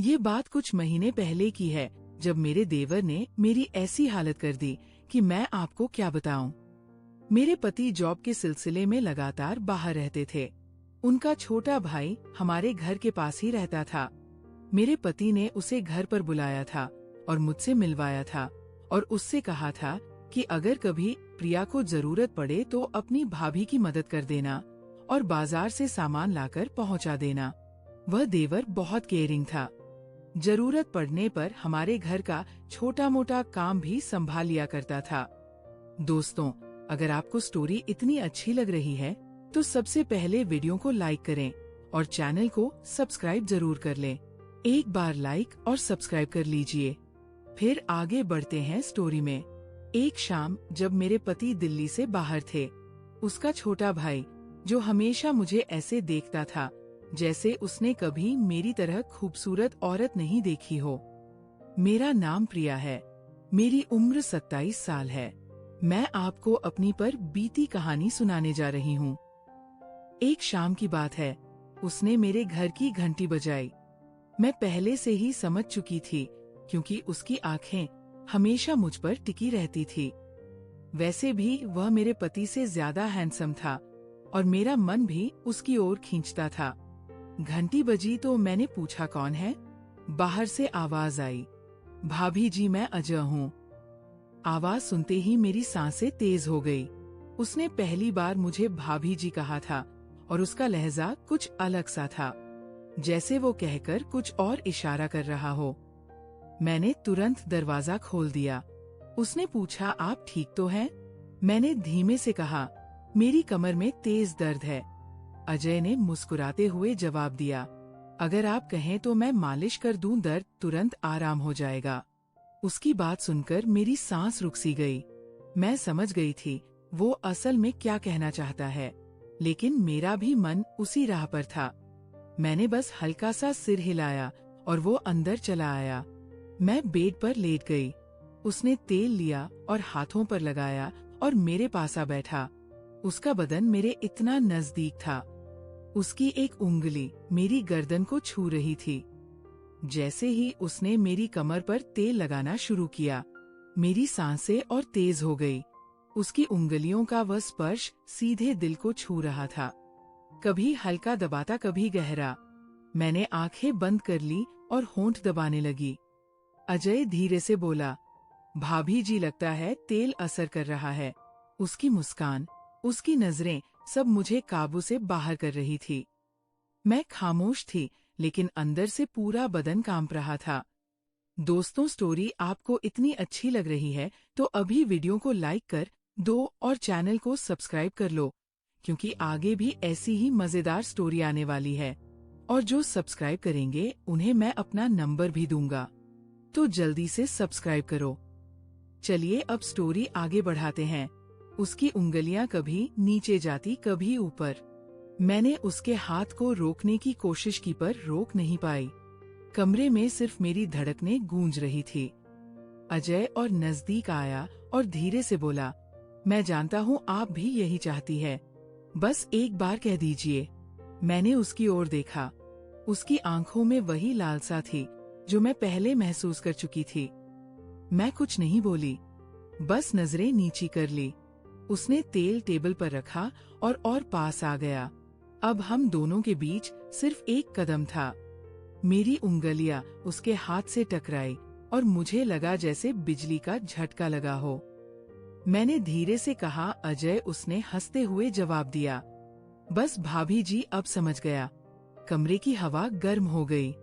ये बात कुछ महीने पहले की है, जब मेरे देवर ने मेरी ऐसी हालत कर दी कि मैं आपको क्या बताऊं। मेरे पति जॉब के सिलसिले में लगातार बाहर रहते थे। उनका छोटा भाई हमारे घर के पास ही रहता था। मेरे पति ने उसे घर पर बुलाया था और मुझसे मिलवाया था और उससे कहा था कि अगर कभी प्रिया को जरूरत पड़े तो अपनी भाभी की मदद कर देना और बाजार से सामान लाकर पहुंचा देना। वह देवर बहुत केयरिंग था। जरूरत पड़ने पर हमारे घर का छोटा मोटा काम भी संभाल लिया करता था। दोस्तों, अगर आपको स्टोरी इतनी अच्छी लग रही है तो सबसे पहले वीडियो को लाइक करें और चैनल को सब्सक्राइब जरूर कर लें। एक बार लाइक और सब्सक्राइब कर लीजिए। फिर आगे बढ़ते हैं स्टोरी में। एक शाम जब मेरे पति दिल्ली से बाहर थे, उसका छोटा भाई, जो हमेशा मुझे ऐसे देखता था जैसे उसने कभी मेरी तरह खूबसूरत औरत नहीं देखी हो। मेरा नाम प्रिया है। मेरी उम्र 27 साल है। मैं आपको अपनी पर बीती कहानी सुनाने जा रही हूँ। एक शाम की बात है, उसने मेरे घर की घंटी बजाई। मैं पहले से ही समझ चुकी थी, क्योंकि उसकी आंखें हमेशा मुझ पर टिकी रहती थी। वैसे भी वह मेरे पति से ज्यादा हैंडसम था और मेरा मन भी उसकी ओर खींचता था। घंटी बजी तो मैंने पूछा, कौन है? बाहर से आवाज आई, भाभी जी, मैं अजय हूँ। आवाज सुनते ही मेरी सांसें तेज हो गई। उसने पहली बार मुझे भाभी जी कहा था और उसका लहजा कुछ अलग सा था, जैसे वो कहकर कुछ और इशारा कर रहा हो। मैंने तुरंत दरवाजा खोल दिया। उसने पूछा, आप ठीक तो हैं? मैंने धीमे से कहा, मेरी कमर में तेज दर्द है। अजय ने मुस्कुराते हुए जवाब दिया, अगर आप कहें तो मैं मालिश कर दूं, दर्द तुरंत आराम हो जाएगा। उसकी बात सुनकर मेरी सांस रुक सी गई। मैं समझ गई थी वो असल में क्या कहना चाहता है, लेकिन मेरा भी मन उसी राह पर था। मैंने बस हल्का सा सिर हिलाया और वो अंदर चला आया। मैं बेड पर लेट गई। उसने तेल लिया और हाथों पर लगाया और मेरे पास आ बैठा। उसका बदन मेरे इतना नजदीक था। उसकी एक उंगली मेरी गर्दन को छू रही थी। जैसे ही उसने मेरी कमर पर तेल लगाना शुरू किया, मेरी सांसें और तेज हो गई। उसकी उंगलियों का वह स्पर्श सीधे दिल को छू रहा था, कभी हल्का दबाता, कभी गहरा। मैंने आंखें बंद कर ली और होंठ दबाने लगी। अजय धीरे से बोला, भाभी जी, लगता है तेल असर कर रहा है। उसकी मुस्कान, उसकी नजरें सब मुझे काबू से बाहर कर रही थी। मैं खामोश थी, लेकिन अंदर से पूरा बदन कांप रहा था। दोस्तों, स्टोरी आपको इतनी अच्छी लग रही है तो अभी वीडियो को लाइक कर दो और चैनल को सब्सक्राइब कर लो, क्योंकि आगे भी ऐसी ही मजेदार स्टोरी आने वाली है। और जो सब्सक्राइब करेंगे उन्हें मैं अपना नंबर भी दूंगा, तो जल्दी से सब्सक्राइब करो। चलिए अब स्टोरी आगे बढ़ाते हैं। उसकी उंगलियां कभी नीचे जाती, कभी ऊपर। मैंने उसके हाथ को रोकने की कोशिश की पर रोक नहीं पाई। कमरे में सिर्फ मेरी धड़कनें गूंज रही थी। अजय और नजदीक आया और धीरे से बोला, मैं जानता हूँ आप भी यही चाहती है, बस एक बार कह दीजिए। मैंने उसकी ओर देखा। उसकी आंखों में वही लालसा थी जो मैं पहले महसूस कर चुकी थी। मैं कुछ नहीं बोली, बस नजरें नीची कर ली। उसने तेल टेबल पर रखा और पास आ गया। अब हम दोनों के बीच सिर्फ एक कदम था। मेरी उंगलियां उसके हाथ से टकराई और मुझे लगा जैसे बिजली का झटका लगा हो। मैंने धीरे से कहा, अजय। उसने हंसते हुए जवाब दिया, बस भाभी जी, अब समझ गया। कमरे की हवा गर्म हो गई।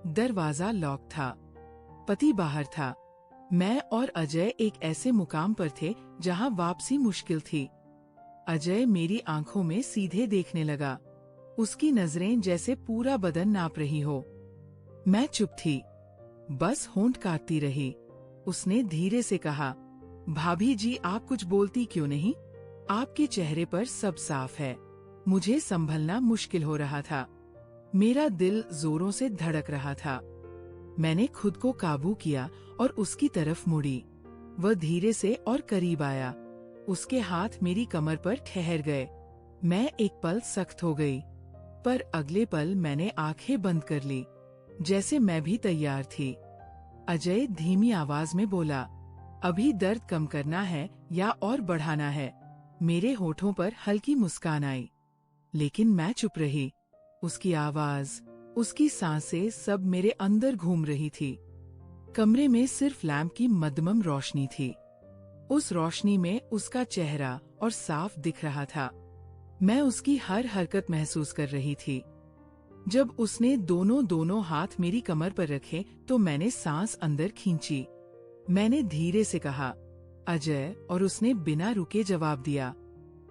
दरवाजा लॉक था। पति बाहर था। मैं और अजय एक ऐसे मुकाम पर थे जहां वापसी मुश्किल थी। अजय मेरी आंखों में सीधे देखने लगा। उसकी नजरें जैसे पूरा बदन नाप रही हो। मैं चुप थी, बस होंठ काटती रही। उसने धीरे से कहा, भाभी जी, आप कुछ बोलती क्यों नहीं? आपके चेहरे पर सब साफ है। मुझे संभलना मुश्किल हो रहा था। मेरा दिल जोरों से धड़क रहा था। मैंने खुद को काबू किया और उसकी तरफ मुड़ी। वह धीरे से और करीब आया। उसके हाथ मेरी कमर पर ठहर गए। मैं एक पल सख्त हो गई, पर अगले पल मैंने आंखें बंद कर ली। जैसे मैं भी तैयार थी। अजय धीमी आवाज में बोला, अभी दर्द कम करना है या और बढ़ाना है? मेरे होठों पर हल्की मुस्कान आई, लेकिन मैं चुप रही। उसकी आवाज, उसकी सांसें सब मेरे अंदर घूम रही थी। कमरे में सिर्फ लैंप की मध्यम रोशनी थी। उस रोशनी में उसका चेहरा और साफ दिख रहा था। मैं उसकी हर हरकत महसूस कर रही थी। जब उसने दोनों हाथ मेरी कमर पर रखे तो मैंने सांस अंदर खींची। मैंने धीरे से कहा, अजय, और उसने बिना रुके जवाब दिया,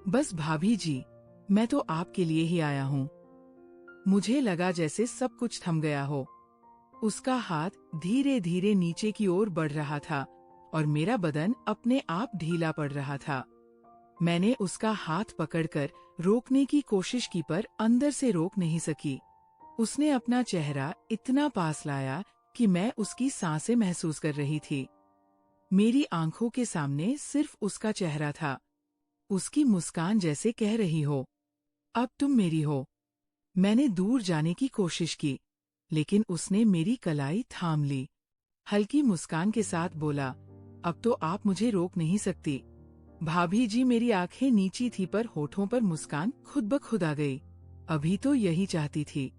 बस भाभी जी, मैं तो आपके लिए ही आया हूँ। मुझे लगा जैसे सब कुछ थम गया हो। उसका हाथ धीरे धीरे नीचे की ओर बढ़ रहा था और मेरा बदन अपने आप ढीला पड़ रहा था। मैंने उसका हाथ पकड़कर रोकने की कोशिश की पर अंदर से रोक नहीं सकी। उसने अपना चेहरा इतना पास लाया कि मैं उसकी सांसें महसूस कर रही थी। मेरी आंखों के सामने सिर्फ उसका चेहरा था। उसकी मुस्कान जैसे कह रही हो, अब तुम मेरी हो। मैंने दूर जाने की कोशिश की, लेकिन उसने मेरी कलाई थाम ली। हल्की मुस्कान के साथ बोला, अब तो आप मुझे रोक नहीं सकती। भाभी जी, मेरी आंखें नीची थी पर होठों पर मुस्कान खुद ब खुद आ गई। अभी तो यही चाहती थी,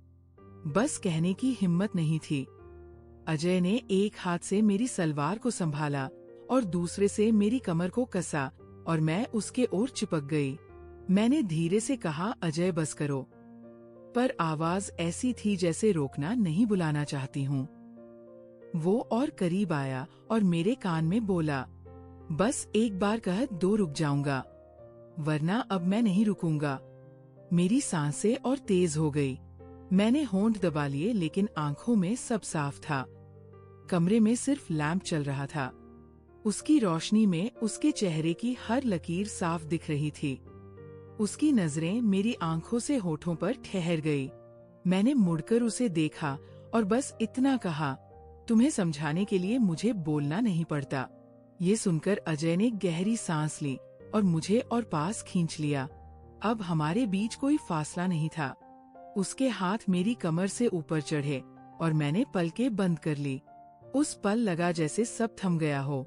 बस कहने की हिम्मत नहीं थी। अजय ने एक हाथ से मेरी सलवार को संभाला और दूसरे से मेरी कमर को कसा और मैं उसके ओर चिपक गई। मैंने धीरे से कहा, अजय बस करो, पर आवाज ऐसी थी जैसे रोकना नहीं, बुलाना चाहती हूँ। वो और करीब आया और मेरे कान में बोला, बस एक बार कह दो, रुक जाऊंगा, वरना अब मैं नहीं रुकूंगा। मेरी सांसें और तेज हो गई। मैंने होंठ दबा लिए, लेकिन आंखों में सब साफ था। कमरे में सिर्फ लैंप चल रहा था। उसकी रोशनी में उसके चेहरे की हर लकीर साफ दिख रही थी। उसकी नजरें मेरी आंखों से होठों पर ठहर गई। मैंने मुड़कर उसे देखा और बस इतना कहा, तुम्हें समझाने के लिए मुझे बोलना नहीं पड़ता। ये सुनकर अजय ने गहरी सांस ली और मुझे और पास खींच लिया। अब हमारे बीच कोई फासला नहीं था। उसके हाथ मेरी कमर से ऊपर चढ़े और मैंने पलकें बंद कर ली। उस पल लगा जैसे सब थम गया हो।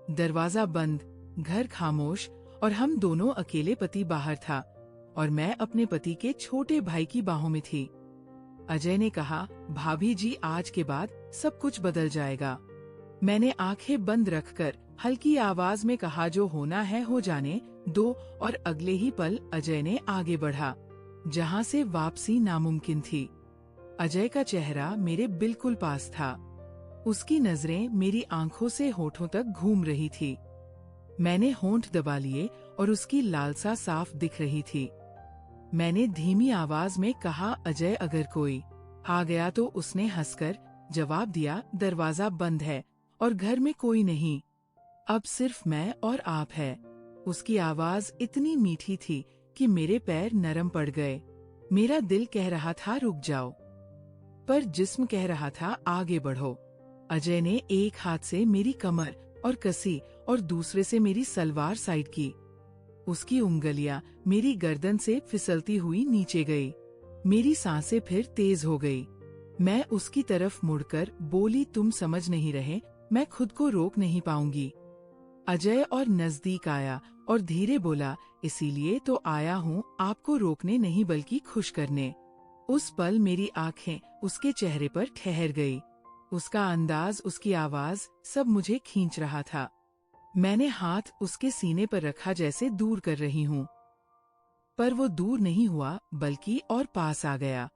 दरवाजा बंद, घर खामोश और हम दोनों अकेले। पति बाहर था और मैं अपने पति के छोटे भाई की बाहों में थी। अजय ने कहा, भाभी जी, आज के बाद सब कुछ बदल जाएगा। मैंने आंखें बंद रखकर हल्की आवाज में कहा, जो होना है हो जाने दो। और अगले ही पल अजय ने आगे बढ़ा, जहाँ से वापसी नामुमकिन थी। अजय का चेहरा मेरे बिल्कुल पास था। उसकी नजरें मेरी आंखों से होठों तक घूम रही थी। मैंने होंठ दबा लिए और उसकी लालसा साफ दिख रही थी। मैंने धीमी आवाज में कहा, अजय, अगर कोई आ गया तो? उसने हंसकर जवाब दिया, दरवाजा बंद है और घर में कोई नहीं, अब सिर्फ मैं और आप है। उसकी आवाज इतनी मीठी थी कि मेरे पैर नरम पड़ गए। मेरा दिल कह रहा था रुक जाओ, पर जिस्म कह रहा था आगे बढ़ो। अजय ने एक हाथ से मेरी कमर और कसी और दूसरे से मेरी सलवार साइड की। उसकी उंगलियां मेरी गर्दन से फिसलती हुई नीचे गई। मेरी सांसें फिर तेज हो गई। मैं उसकी तरफ मुड़कर बोली, तुम समझ नहीं रहे, मैं खुद को रोक नहीं पाऊंगी। अजय और नजदीक आया और धीरे बोला, इसीलिए तो आया हूँ, आपको रोकने नहीं बल्कि खुश करने। उस पल मेरी आंखें उसके चेहरे पर ठहर गई। उसका अंदाज, उसकी आवाज, सब मुझे खींच रहा था। मैंने हाथ उसके सीने पर रखा जैसे दूर कर रही हूँ, पर वो दूर नहीं हुआ बल्कि और पास आ गया।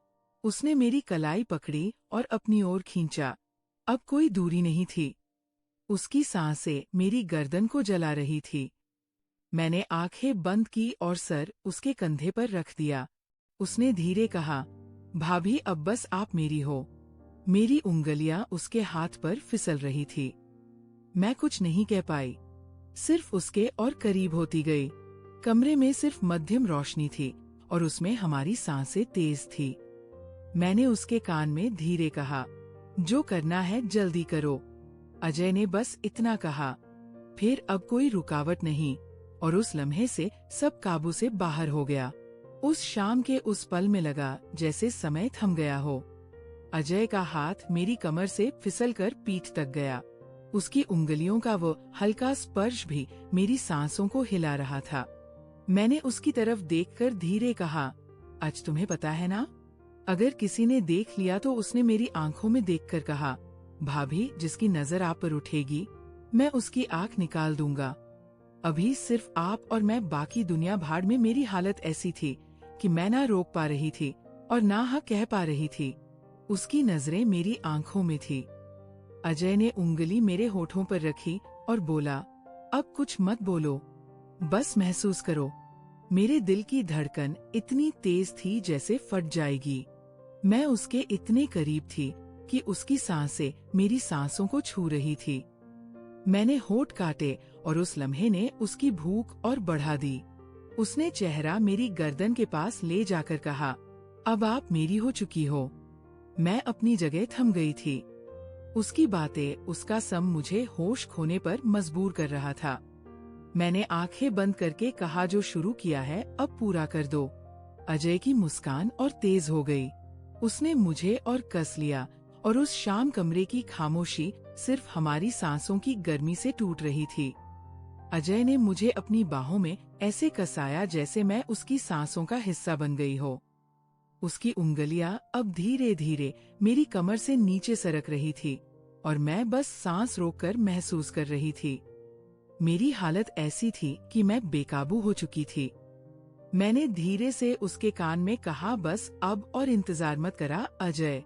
उसने मेरी कलाई पकड़ी और अपनी ओर खींचा। अब कोई दूरी नहीं थी। उसकी सांसें मेरी गर्दन को जला रही थी। मैंने आंखें बंद की और सर उसके कंधे पर रख दिया। उसने धीरे कहा, भाभी, अब बस आप मेरी हो। मेरी उंगलियां उसके हाथ पर फिसल रही थी। मैं कुछ नहीं कह पाई, सिर्फ उसके और करीब होती गई। कमरे में सिर्फ मध्यम रोशनी थी और उसमें हमारी सांसें तेज थी। मैंने उसके कान में धीरे कहा, जो करना है जल्दी करो। अजय ने बस इतना कहा। फिर अब कोई रुकावट नहीं और उस लम्हे से सब काबू से बाहर हो गया। उस शाम के उस पल में लगा जैसे समय थम गया हो। अजय का हाथ मेरी कमर से फिसलकर पीठ तक गया। उसकी उंगलियों का वो हल्का स्पर्श भी मेरी सांसों को हिला रहा था। मैंने उसकी तरफ देखकर धीरे कहा, आज तुम्हें पता है ना, अगर किसी ने देख लिया तो उसने मेरी आंखों में देखकर कहा, भाभी जिसकी नजर आप पर उठेगी मैं उसकी आंख निकाल दूंगा। अभी सिर्फ आप और मैं, बाकी दुनिया भाड़ में मेरी हालत ऐसी थी कि मैं ना रोक पा रही थी और ना हाँ कह पा रही थी। उसकी नजरें मेरी आंखों में थी। अजय ने उंगली मेरे होठों पर रखी और बोला, अब कुछ मत बोलो, बस महसूस करो। मेरे दिल की धड़कन इतनी तेज थी जैसे फट जाएगी। मैं उसके इतने करीब थी कि उसकी सांसें मेरी सांसों को छू रही थी। मैंने होठ काटे और उस लम्हे ने उसकी भूख और बढ़ा दी। उसने चेहरा मेरी गर्दन के पास ले जाकर कहा, अब आप मेरी हो चुकी हो। मैं अपनी जगह थम गई थी। उसकी बातें, उसका सम मुझे होश खोने पर मजबूर कर रहा था। मैंने आंखें बंद करके कहा, जो शुरू किया है अब पूरा कर दो। अजय की मुस्कान और तेज हो गई। उसने मुझे और कस लिया और उस शाम कमरे की खामोशी सिर्फ हमारी सांसों की गर्मी से टूट रही थी। अजय ने मुझे अपनी बाहों में ऐसे कसाया जैसे मैं उसकी सांसों का हिस्सा बन गई हो। उसकी उंगलियां अब धीरे धीरे मेरी कमर से नीचे सरक रही थी और मैं बस सांस रोककर महसूस कर रही थी। मेरी हालत ऐसी थी कि मैं बेकाबू हो चुकी थी। मैंने धीरे से उसके कान में कहा, बस अब और इंतजार मत करा अजय।